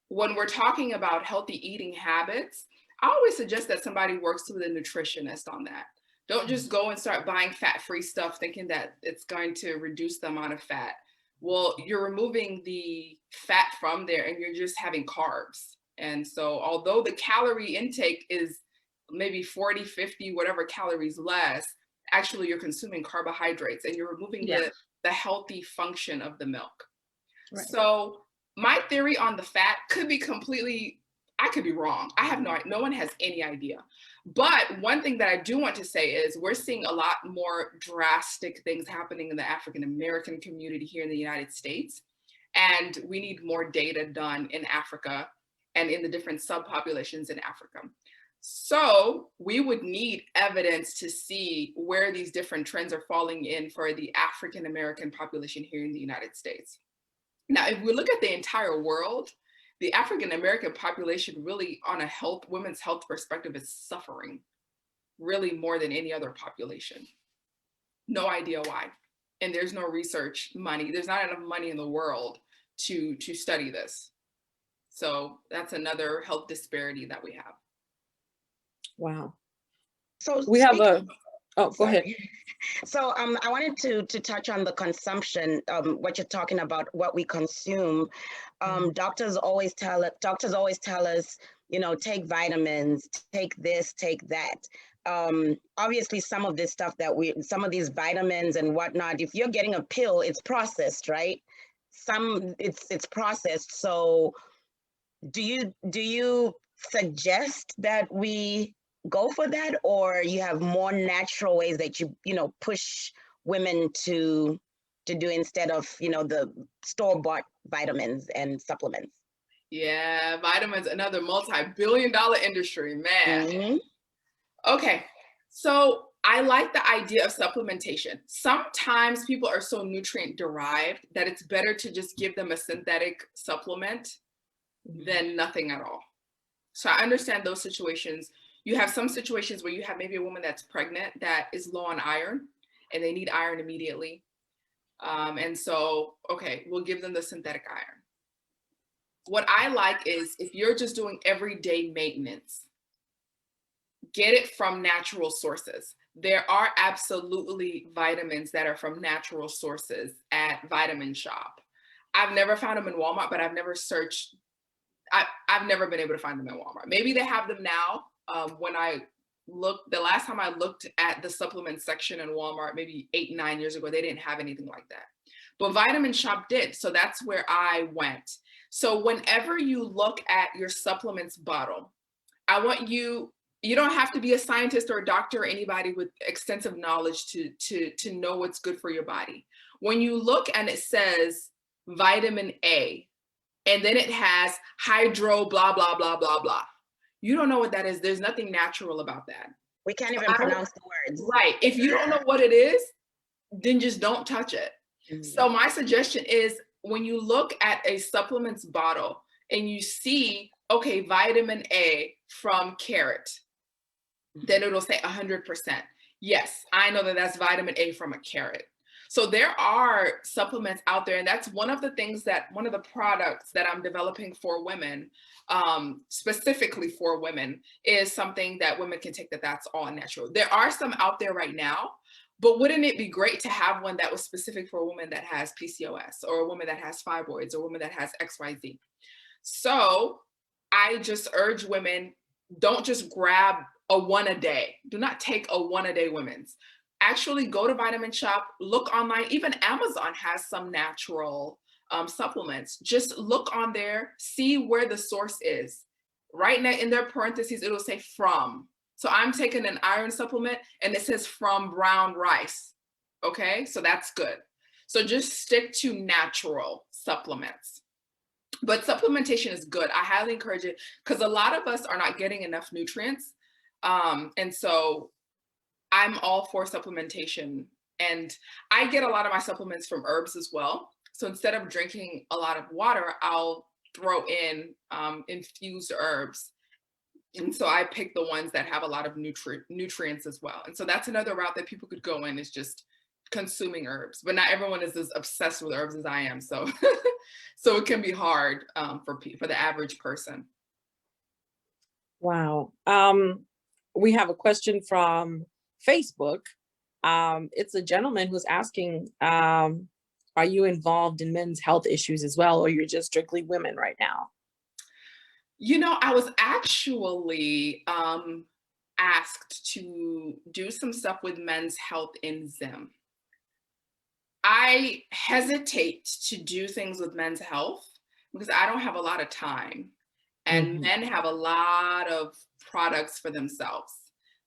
when we're talking about healthy eating habits, I always suggest that somebody works with a nutritionist on that. Don't just go and start buying fat-free stuff thinking that it's going to reduce the amount of fat. Well, you're removing the fat from there and you're just having carbs. And so although the calorie intake is maybe 40, 50, whatever calories less, actually you're consuming carbohydrates and you're removing the healthy function of the milk. Right. So my theory on the fat could be completely, I could be wrong. I have no one has any idea. But one thing that I do want to say is we're seeing a lot more drastic things happening in the African American community here in the United States. And we need more data done in Africa and in the different subpopulations in Africa. So we would need evidence to see where these different trends are falling in for the African American population here in the United States. Now, if we look at the entire world, the African American population really on a women's health perspective is suffering really more than any other population. No idea why. And there's no research money. There's not enough money in the world to study this. So that's another health disparity that we have. Wow. So we have go ahead. So I wanted to touch on the consumption, what you're talking about, what we consume. Doctors always tell us, you know, take vitamins, take this, take that. Obviously some of this stuff some of these vitamins and whatnot, if you're getting a pill, it's processed, right? It's processed. So do you suggest that we go for that, or you have more natural ways that you push women to do instead of, you know, the store-bought vitamins and supplements? Yeah, vitamins, another multi-billion-dollar industry, man. Okay, so I like the idea of supplementation. Sometimes people are so nutrient derived that it's better to just give them a synthetic supplement than nothing at all. So I understand those situations. You have some situations where you have maybe a woman that's pregnant that is low on iron and they need iron immediately. And so, okay, we'll give them the synthetic iron. What I like is if you're just doing everyday maintenance, get it from natural sources. There are absolutely vitamins that are from natural sources at Vitamin Shop. I've never found them in Walmart, but I've never searched. I've never been able to find them in Walmart. Maybe they have them now. When I looked, the last time I looked at the supplement section in Walmart, maybe 8, 9 years ago, they didn't have anything like that. But Vitamin Shop did. So that's where I went. So whenever you look at your supplements bottle, I want you don't have to be a scientist or a doctor or anybody with extensive knowledge to know what's good for your body. When you look and it says vitamin A, and then it has hydro blah, blah, blah, blah, blah. You don't know what that is. There's nothing natural about that. We can't even pronounce the words. Right. If you don't know what it is, then just don't touch it. Mhm. So my suggestion is, when you look at a supplements bottle and you see, okay, vitamin A from carrot, then it'll say 100%. Yes, I know that that's vitamin A from a carrot. So there are supplements out there, and that's one of the things one of the products that I'm developing for women, specifically for women, is something that women can take that's all natural. There are some out there right now, but wouldn't it be great to have one that was specific for a woman that has PCOS, or a woman that has fibroids, or a woman that has XYZ? So I just urge women, don't just grab a one a day. Do not take a one a day women's. Actually go to Vitamin Shop, look online. Even Amazon has some natural supplements. Just look on there, see where the source is. Right now in their parentheses, it'll say from. So I'm taking an iron supplement and it says from brown rice. Okay, so that's good. So just stick to natural supplements. But supplementation is good. I highly encourage it, because a lot of us are not getting enough nutrients. And so I'm all for supplementation. And I get a lot of my supplements from herbs as well. So instead of drinking a lot of water, I'll throw in infused herbs. And so I pick the ones that have a lot of nutrients as well. And so that's another route that people could go in, is just consuming herbs. But not everyone is as obsessed with herbs as I am. So so it can be hard for the average person. Wow. We have a question from Facebook. It's a gentleman who's asking, are you involved in men's health issues as well, or you're just strictly women right now? You know, I was actually asked to do some stuff with men's health in Zim. I hesitate to do things with men's health because I don't have a lot of time, and men have a lot of products for themselves.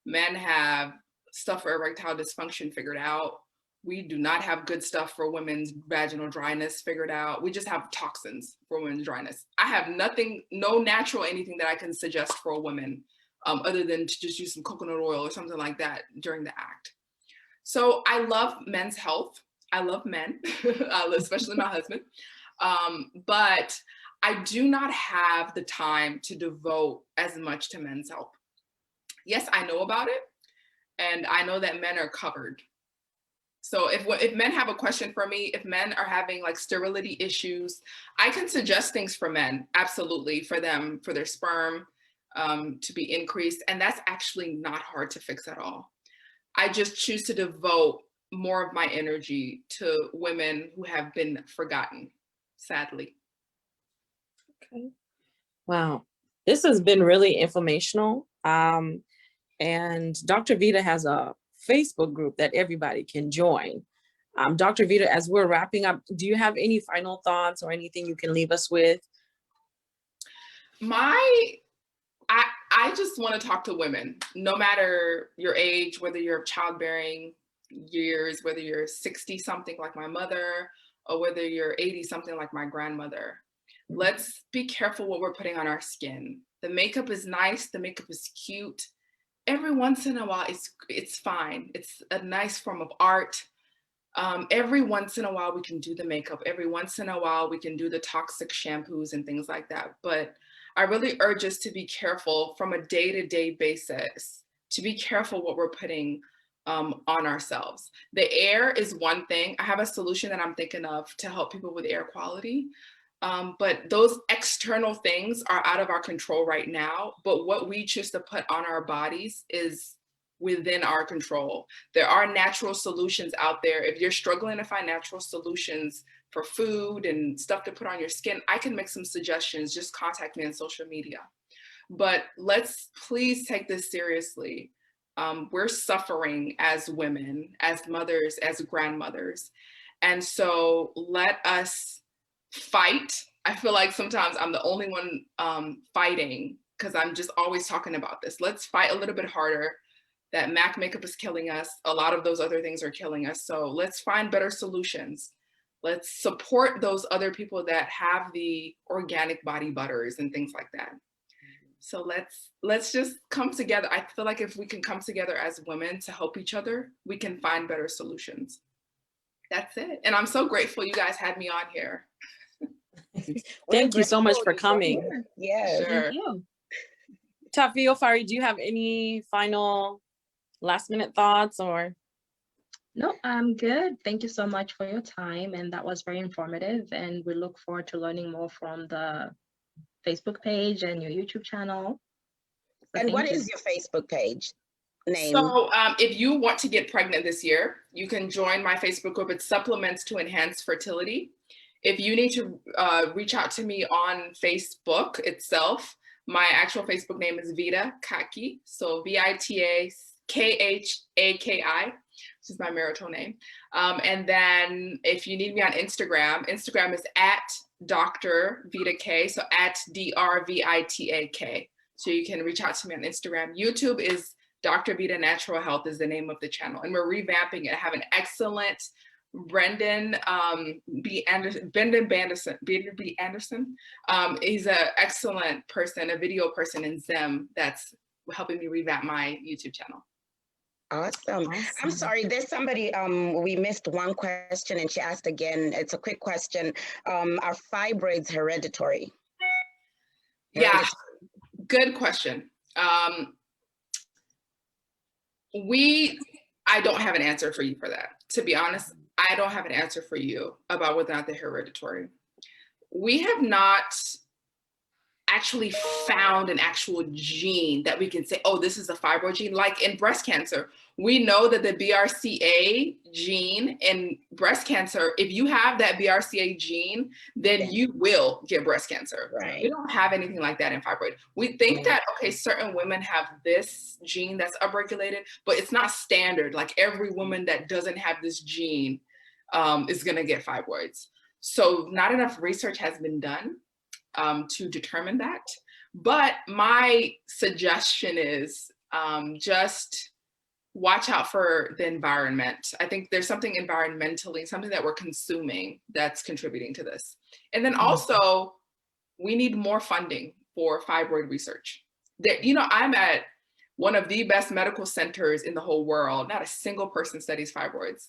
Men have stuff for erectile dysfunction figured out. We do not have good stuff for women's vaginal dryness figured out. We just have toxins for women's dryness. I have nothing, no natural anything that I can suggest for a woman, other than to just use some coconut oil or something like that during the act. So I love men's health. I love men, especially my husband. But I do not have the time to devote as much to men's health. Yes, I know about it, and I know that men are covered. So if men have a question for me, if men are having like sterility issues, I can suggest things for men, absolutely, for them, for their sperm to be increased. And that's actually not hard to fix at all. I just choose to devote more of my energy to women who have been forgotten, sadly. Okay. Wow. This has been really informational. And Dr. Vita has a Facebook group that everybody can join. Dr. Vita, as we're wrapping up, do you have any final thoughts or anything you can leave us with? I just want to talk to women, no matter your age, whether you're of childbearing years, whether you're 60 something like my mother, or whether you're 80 something like my grandmother. Let's be careful what we're putting on our skin. The makeup is nice, the makeup is cute. Every once in a while, it's fine. It's a nice form of art. Every once in a while, we can do the makeup. Every once in a while, we can do the toxic shampoos and things like that. But I really urge us to be careful from a day-to-day basis, to be careful what we're putting on ourselves. The air is one thing. I have a solution that I'm thinking of to help people with air quality. But those external things are out of our control right now. But what we choose to put on our bodies is within our control. There are natural solutions out there. If you're struggling to find natural solutions for food and stuff to put on your skin, I can make some suggestions. Just contact me on social media. But let's please take this seriously. We're suffering as women, as mothers, as grandmothers. And so let us fight. I feel like sometimes I'm the only one fighting because I'm just always talking about this. Let's fight a little bit harder. That MAC makeup is killing us. A lot of those other things are killing us. So let's find better solutions. Let's support those other people that have the organic body butters and things like that. So let's just come together. I feel like if we can come together as women to help each other, we can find better solutions. that's it. And I'm so grateful you guys had me on here. Thank you so much for coming. Yeah. Sure. Thank you. Tafi Ofari, do you have any final last minute thoughts or? No, I'm good. Thank you so much for your time. And that was very informative. And we look forward to learning more from the Facebook page and your YouTube channel. So And what thank you. is your Facebook page name? So if you want to get pregnant this year, you can join my Facebook group. It's Supplements to Enhance Fertility. If you need to reach out to me on Facebook itself, my actual Facebook name is Vita Khaki. So Vitakhi, which is my marital name. And then if you need me on Instagram, Instagram is at Dr. Vita K. So at DRVITAK. So you can reach out to me on Instagram. YouTube is Dr. Vita Natural Health is the name of the channel. And we're revamping it. I have an excellent Brendan B. Anderson. He's an excellent person, a video person in Zim that's helping me revamp my YouTube channel. Awesome. I'm sorry, there's somebody, we missed one question and she asked again. It's a quick question. Are fibroids hereditary? Yeah, good question. I don't have an answer for you for that. To be honest, I don't have an answer for you about whether or not they're hereditary. We have not actually found an actual gene that we can say, oh, this is a fibroid gene. Like in breast cancer, we know that the BRCA gene in breast cancer, if you have that BRCA gene, then you will get breast cancer. Right. We don't have anything like that in fibroid. We think that, okay, certain women have this gene that's upregulated, but it's not standard. Like every woman that doesn't have this gene is gonna get fibroids. So not enough research has been done to determine that. But my suggestion is just watch out for the environment. I think there's something environmentally, something that we're consuming that's contributing to this. And then also, we need more funding for fibroid research. You know, I'm at one of the best medical centers in the whole world. Not a single person studies fibroids.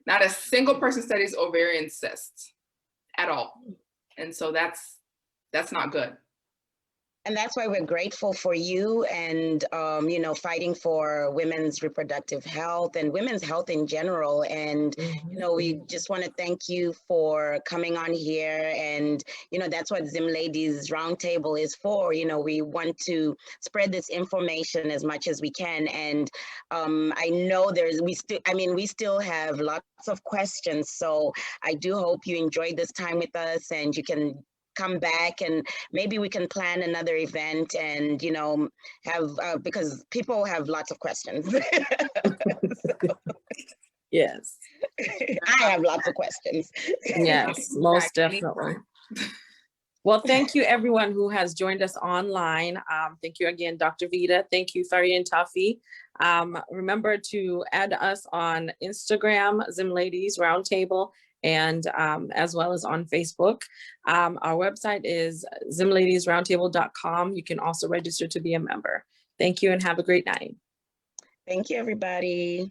Not a single person studies ovarian cysts at all. And so that's not good. And that's why we're grateful for you and, you know, fighting for women's reproductive health and women's health in general. And, you know, we just want to thank you for coming on here. And, you know, that's what Zim Ladies Roundtable is for. You know, we want to spread this information as much as we can. And I know we still have lots of questions. So I do hope you enjoyed this time with us and you can come back and maybe we can plan another event and, you know, have, because people have lots of questions. Yes. I have lots of questions. Yes, most definitely. Well, thank you everyone who has joined us online. Thank you again, Dr. Vita. Thank you, Fari and Tafi. Remember to add us on Instagram, Zim Ladies Roundtable, and as well as on Facebook. Our website is zimladiesroundtable.com. You can also register to be a member. Thank you and have a great night. Thank you, everybody.